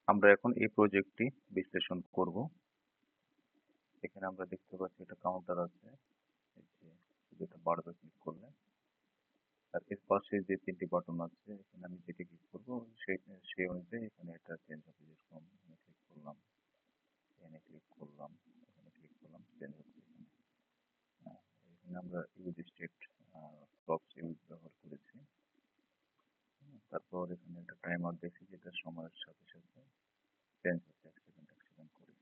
আমরা এখন এই প্রজেক্টটি বিশ্লেষণ করব। এখানে আমরা দেখতে পাচ্ছি একটা কাউন্টার আছে, এই যে যেটা বারবার ক্লিক করলে, আর এর পাশে যে তিনটি বাটন আছে এখানে আমি যেটি ক্লিক করবো সেই অনুযায়ী এখানে এটা চেঞ্জ হবে। যেরকম এখানে ক্লিক করলাম, এখানে ক্লিক করলাম, এখানে ক্লিক করলাম, চেঞ্জ হচ্ছে এখানে। এখানে আমরা ইউজ স্টেট প্রপস ইউজ ব্যবহার করেছি। তারপর এখানে একটা টাইমার দেখি যেটা সময়ের সাথে সাথে চেঞ্জ হচ্ছে, এক সেকেন্ড করে।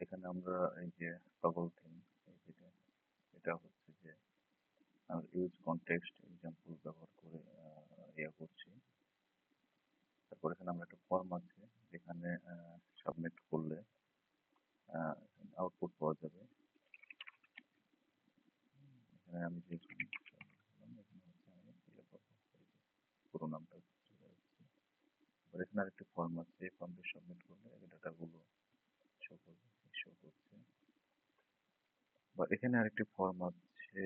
এখানে আমরা এই যে টগল থিম, এটা হচ্ছে যে ইউজ কনটেক্সট এক্সাম্পল ব্যবহার করে করছি। তারপর এখানে আমরা একটা ফর্ম আছে যেখানে সাবমিট করলে আউটপুট পাওয়া যাবে। এখানে আমি যে পুরো নামটা চলে যাচ্ছে। এবার এখানে আরেকটি ফর্ম আছে, এই ফর্মটি সাবমিট করলে এই ডাটাগুলো শো করছে। বা এখানে আরেকটি ফর্ম আছে,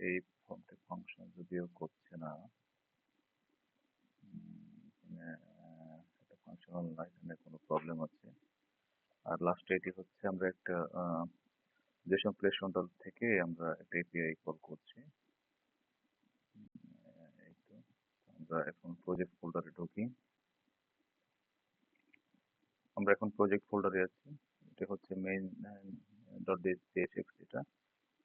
এই ফর্মটি ফাংশন যদিও করছে না, এখানে এটা ফাংশনাল না, এখানে কোনো প্রবলেম আছে। আর লাস্টে এটি হচ্ছে আমরা একটা JSON প্লেসহোল্ডার থেকে আমরা একটা এপিআই কল করছি। এই তো, আমরা এখন প্রজেক্ট ফোল্ডারে ঢুকি। আমরা এখন প্রজেক্ট ফোল্ডারে আছি। এটা হচ্ছে মেইন .jsx,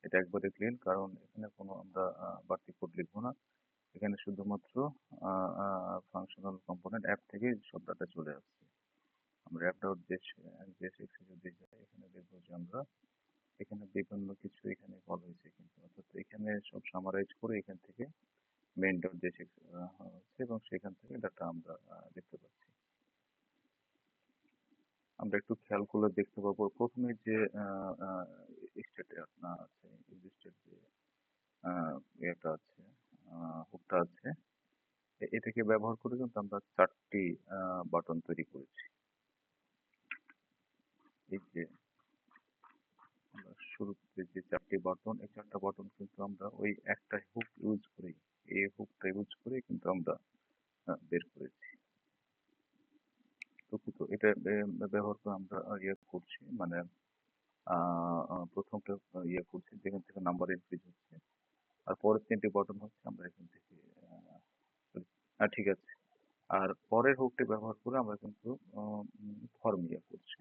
এটা একবারে ক্লিন, কারণ এখানে কোনো আমরা বাড়তি কোড লিখবো না। এখানে শুধুমাত্র ফাংশনাল কম্পোনেন্ট অ্যাপ থেকে সব ডাটা চলে আসছে। আমরা app.jsx যদি যাই, এখানে দেখবো যে আমরা এখানে বিভিন্ন কিছু এখানে কল হয়েছে, কিন্তু অর্থাৎ এখানে সব সামারাইজ করে এখান থেকে main.jsx হচ্ছে এবং সেখান থেকে ডাটা আমরা দেখতে পাচ্ছি। আমরা একটু খেয়াল করলে দেখতে পাবো প্রথমে যে স্টেট আছে, স্টেট যে ইয়েটা আছে, হুকটা আছে, এটাকে ব্যবহার করে কিন্তু আমরা 4টি বাটন তৈরি করেছি। এই যে আমরা শুরুতে যে 4টি বাটন, এই 4টা বাটন কিন্তু আমরা ওই একটা হুক ইউজ করেই, এই হুকটা ইউজ করে কিন্তু আমরা বের করেছি। তো এটা ব্যবহার করে আমরা করছি, মানে প্রথমটা করছি যেখান থেকে নাম্বার ইনক্রিজ হচ্ছে, আর পরের 3টি বাটন হচ্ছে আমরা এখান থেকে ঠিক আছে। আর পরের হুকটি ব্যবহার করে আমরা কিন্তু ফর্ম করছি।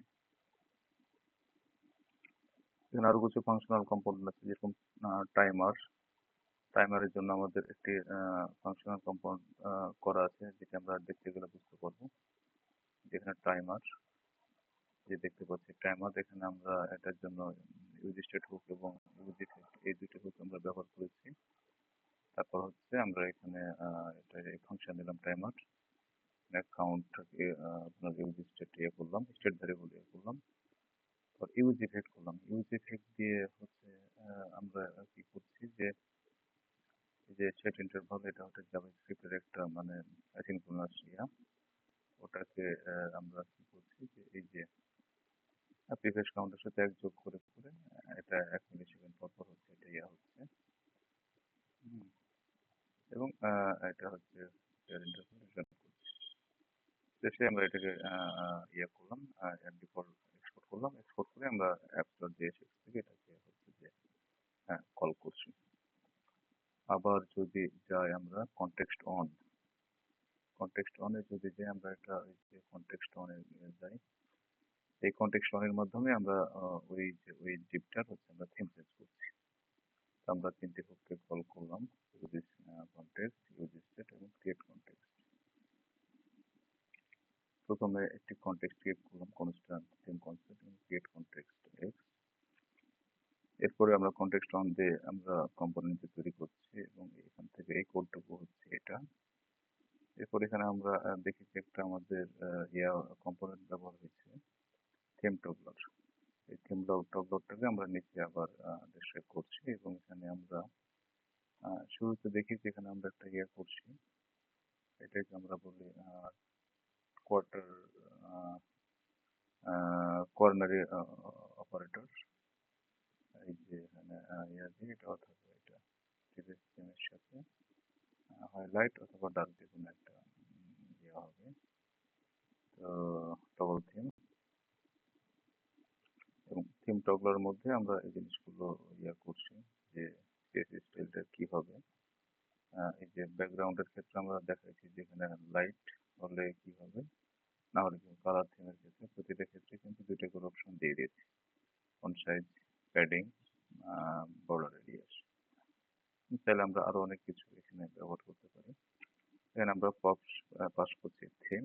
এখানে আরো কিছু ফাংশনাল কম্পোনেন্ট আছে, যেরকম টাইমারের জন্য আমাদের একটি ফাংশনাল কম্পোনেন্ট করা আছে, যেটা আমরা দেখতে গেলে বুঝতে পারবো। যেখানে টাইমার, যে দেখতে পাচ্ছি টাইমার, এখানে আমরা এটার জন্য ইউজ স্টেট হুক এবং ইউজ ইফেক্ট, এই দুটো হুক আমরা ব্যবহার করেছি। তারপর হচ্ছে আমরা এখানে এটা ফাংশন দিলাম টাইমার, কাউন্টটাকে আপনার ইউজ স্টেট করলাম, স্টেট ভ্যারিয়েবল করলাম। তারপর ইউজ ইফেক্ট করলাম। ইউজ ইফেক্ট দিয়ে হচ্ছে আমরা কি করছি যে সেট ইন্টারভাল, এটা হচ্ছে জাভাস্ক্রিপ্টের একটা মানে অ্যাসিনক্রোনাস ওটাকে আমরা কি করছি যে এই যে প্রিভিয়াস কাউন্টের সাথে এক যোগ করে করে এটা 1 মিলিসেকেন্ড পর হচ্ছে এটা হচ্ছে, এবং এটা হচ্ছে শেষে আমরা এটাকে করলাম, ডিফল্ট এক্সপোর্ট করলাম, এক্সপোর্ট করে আমরা apps.jsx থেকে এটাকে হচ্ছে যে কল করছি। আবার যদি যাই আমরা কনটেক্সট অনে যদি যাই, আমরা এটা কনটেক্সট অনে যাই, এই কনটেক্সট অনের মাধ্যমে আমরা ওই ডিপটার হচ্ছে আমরা থিম সেট করছি। আমরা 3টে হুককে কল করলাম, ইউজ কনটেক্সট, ইউজ স্টেট এবং ক্রিয়েট কনটেক্সট। প্রথমে একটি কনটেক্সট ক্রিয়েট করলাম, কনস্ট্যান্ট থিম কনসেপ্ট এবং ক্রিয়েট কনটেক্সট এক্স। এরপরে আমরা কনটেক্সট অন দিয়ে আমরা কম্পোনেন্ট তৈরি করছি এবং এখান থেকে এই কোডটুকু হচ্ছে এটা। এরপর এখানে আমরা দেখেছি একটা আমাদের কম্পোনেন্ট ব্যবহার হয়েছে থিম টগলার। এই থিম টগলারটাকে আমরা নিচে আবার ডেসক্রাইব করছি এবং এখানে আমরা শুরুতে দেখেছি এখানে আমরা একটা করছি, এটাকে আমরা বলি কোয়ার্টার কর্নারি অপারেটর। এই যে এখানে এটা অথবা এটা থিমের সাথে হাইলাইট অথবা ডার্ক যে কোনো একটা হবে। তো টগলার মধ্যে আমরা এই জিনিসগুলো করছি যে সিএসএস স্টাইলটা কি হবে। এই যে ব্যাকগ্রাউন্ডের ক্ষেত্রে আমরা দেখাইছি যে এখানে লাইট হলে কি হবে, না হলে কি কালার থিমের ক্ষেত্রে প্রতিটা ক্ষেত্রে কিন্তু দুইটা করে অপশন দিয়ে দিয়েছি, font size, padding, border radius. তাহলে আমরা আরো অনেক কিছু এখানে ব্যবহার করতে পারি। এখানে আমরা পাস করছি থিম,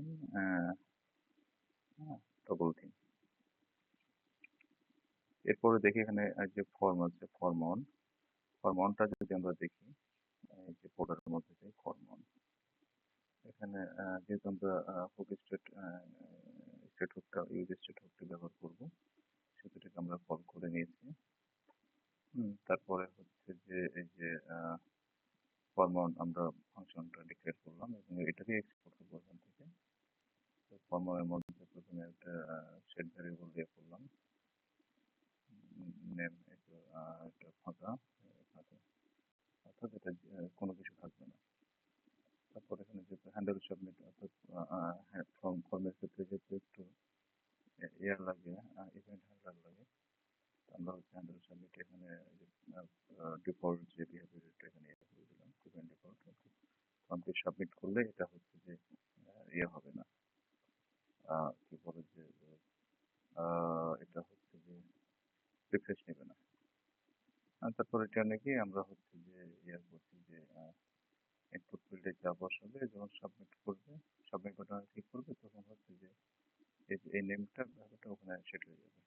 টগল থিম। এরপরে দেখি এখানে যে ফর্ম আছে, ফর্মনটা যদি আমরা দেখি, এই যে ফোল্ডারের মধ্যে যে ফর্মন, এখানে যেহেতু আমরা হুক স্টেট হুকটা ইউজ স্টেট হুকটা ব্যবহার করবো, সেটাকে আমরা কল করে নিয়েছি। তারপরে হচ্ছে যে এই যে ফর্মন আমরা ফাংশনটা ডিক্লেয়ার করলাম এবং এটাকে এক্সপোর্ট করবো এখান থেকে। ফর্মনের মধ্যে প্রথমে একটা সেট ভ্যারিয়েবল দিয়ে করলাম, নেম একটা ফাঁকা, অর্থাৎ এটা কোনো কিছু থাকবে না। তারপর এখানে যেহেতু হ্যান্ডেল সাবমিট, অর্থাৎ ফর্মের ক্ষেত্রে যেহেতু একটু ইয়ার লাগে, ইভেন্ট হ্যান্ডলার লাগে, আমরা হচ্ছে হ্যান্ডেল সাবমিট এখানে ডিফল্ট যে বিহেভিয়ারটা এখানে করে দিলাম, ইভেন্ট ডিফল্ট। ফর্মটি সাবমিট করলে এটা হচ্ছে যে হবে না, কি বলে যে এটা হচ্ছে যে রিফ্রেশ নেবে না। তারপর এটা নাকি আমরা হচ্ছে যে করছি যে ইনপুট ফিল্ডে যা বসাবে, যখন সাবমিট করবে, সাবমিট বাটনে ক্লিক করবে, তখন হচ্ছে যে এই নেমটা ওখানে সেট হয়ে যাবে।